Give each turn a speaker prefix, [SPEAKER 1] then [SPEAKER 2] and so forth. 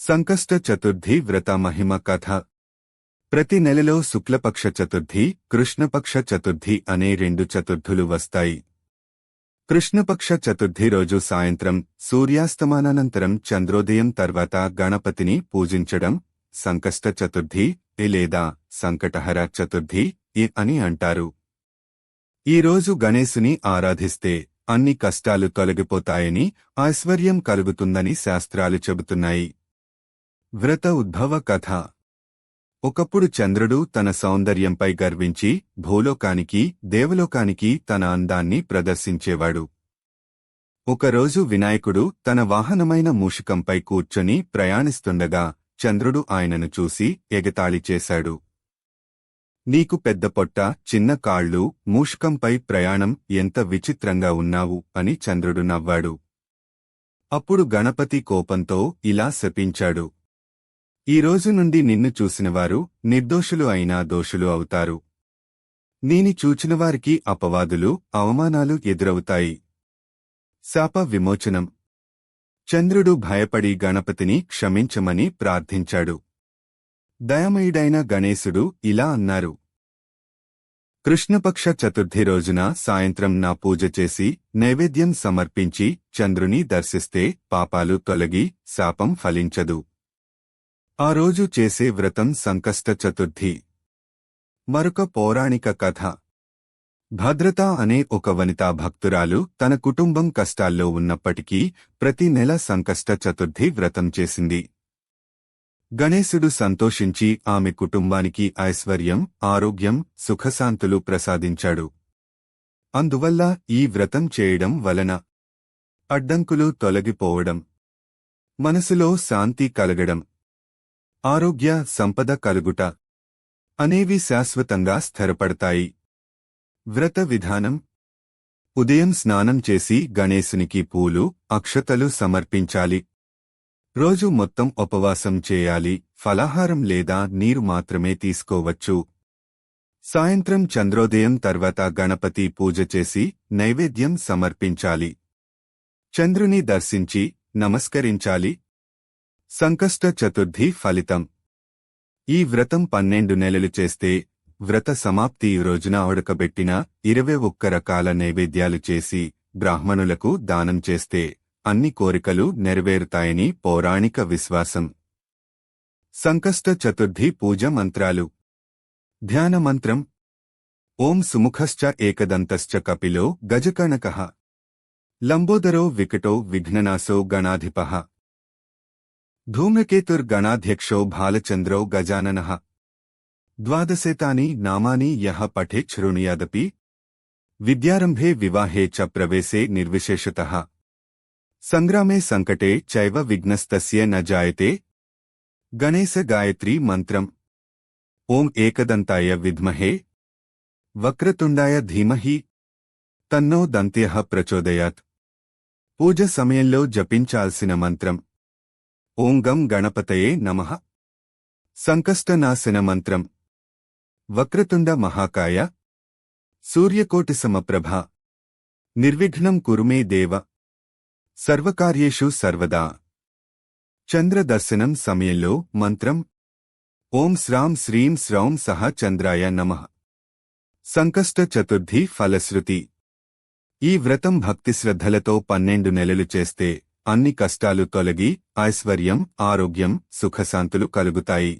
[SPEAKER 1] సంకష్ట చతుర్థి వ్రత మహిమ కథ. ప్రతి నెలలో శుక్లపక్ష చతుర్థి, కృష్ణపక్ష చతుర్థి అనే రెండు చతుర్థులు వస్తాయి. కృష్ణపక్ష చతుర్థి రోజు సాయంత్రం సూర్యాస్తమానానంతరం చంద్రోదయం తర్వాత గణపతిని పూజించడం సంకష్ట చతుర్థి లేదా సంకటహర చతుర్థి అని అంటారు. ఈ రోజు గణేశుని ఆరాధిస్తే అన్ని కష్టాలు తొలగిపోతాయని, ఐశ్వర్యం కలుగుతుందని శాస్త్రాలు చెబుతున్నాయి. వ్రత ఉద్భవ కథ. ఒకప్పుడు చంద్రుడు తన సౌందర్యంపై గర్వించి భూలోకానికి, దేవలోకానికి తన అందాన్ని ప్రదర్శించేవాడు. ఒకరోజు వినాయకుడు తన వాహనమైన మూషికంపై కూర్చొని ప్రయాణిస్తుండగా చంద్రుడు ఆయనను చూసి ఎగతాళి చేశాడు. నీకు పెద్ద పొట్ట, చిన్న కాళ్ళు, మూషికంపై ప్రయాణం ఎంత విచిత్రంగా ఉన్నావు అని చంద్రుడు నవ్వాడు. అప్పుడు గణపతి కోపంతో ఇలా శపించాడు. ఈ రోజు నుండి నిన్ను చూసినవారు నిర్దోషులు అయినా దోషులు అవుతారు. నీని చూచినవారికి అపవాదులు, అవమానాలు ఎదురవుతాయి. శాప విమోచనం. చంద్రుడు భయపడి గణపతిని క్షమించమని ప్రార్థించాడు. దయామయుడైన గణేశుడు ఇలా అన్నారు. కృష్ణపక్ష చతుర్థి రోజున సాయంత్రం నా పూజ చేసి నైవేద్యం సమర్పించి చంద్రుని దర్శిస్తే పాపాలు తొలగి శాపం ఫలించదు. ఆ రోజు చేసే వ్రతం సంకష్ట చతుర్థి. మరొక పౌరాణిక కథ. భద్రత అనే ఒక వనితా భక్తురాలు తన కుటుంబం కష్టాల్లో ఉన్నప్పటికీ ప్రతి నెల సంకష్ట చతుర్థి వ్రతం చేసింది. గణేశుడు సంతోషించి ఆమె కుటుంబానికి ఐశ్వర్యం, ఆరోగ్యం, సుఖశాంతులు ప్రసాదించాడు. అందువల్ల ఈ వ్రతం చేయడం వలన అడ్డంకులు తొలగిపోవడం, మనసులో శాంతి కలగడం, ఆరోగ్య, సంపద కలుగుట అనేవి శాశ్వతంగా స్థిరపడతాయి. వ్రత విధానం. ఉదయం స్నానం చేసి గణేశునికి పూలు, అక్షతలు సమర్పించాలి. రోజు మొత్తం ఉపవాసం చేయాలి. ఫలాహారం లేదా నీరు మాత్రమే తీసుకోవచ్చు. సాయంత్రం చంద్రోదయం తర్వాత గణపతి పూజ చేసి నైవేద్యం సమర్పించాలి. చంద్రుని దర్శించి నమస్కరించాలి. సంకష్ట చతుర్థి ఫలితం. ఈ వ్రతం 12 నెలలు చేస్తే వ్రత సమాప్తి రోజున ఉడకబెట్టిన 21 రకాల నైవేద్యాలు చేసి బ్రాహ్మణులకు దానం చేస్తే అన్ని కోరికలు నెరవేరుతాయని పౌరాణిక విశ్వాసం. సంకష్ట చతుర్థి పూజ మంత్రాలు. ధ్యాన మంత్రం. ఓం సుముఖశ్చ ఏకదంతశ్చ కపిలో గజకర్ణకః లంబోదరో వికటో విఘ్ననాశో గణాధిపః ధూమ్రకేతుర్గణాధ్యక్షో భాలచంద్రో గజాననః ద్వాదశేతాని నామాని యః పఠేత్ శృణుయాదపి విద్యారంభే వివాహే చ ప్రవేశే నిర్విశేషతః సంగ్రామే సంకటే చైవ విఘ్నస్తస్య న జాయతే. గణేశ గాయత్రీ మంత్రం. ఓం ఏకదంతాయ విద్మహే వక్రతుండాయ ధీమహి తన్నో దంత్యః ప్రచోదయాత్. పూజ సమయంలో జపించాల్సిన మంత్రం. ఓం గం గణపతయే నమః. సంకష్టనాశన మంత్రం. వక్రతుండ మహాకాయ సూర్యకోటి సమప్రభ నిర్విఘ్నం కురు మే దేవ సర్వకార్యేషు సర్వదా. చంద్ర దర్శనం సమయంలో మంత్రం. ఓం శ్రాం శ్రీం శ్రౌం సహ చంద్రాయ నమః. సంకష్ట చతుర్థి ఫలశ్రుతి. ఈ వ్రతం భక్తిశ్రద్ధలతో 12 నెలలు చేస్తే అన్ని కష్టాలు తొలగి ఐశ్వర్యం, ఆరోగ్యం, సుఖశాంతులు కలుగుతాయి.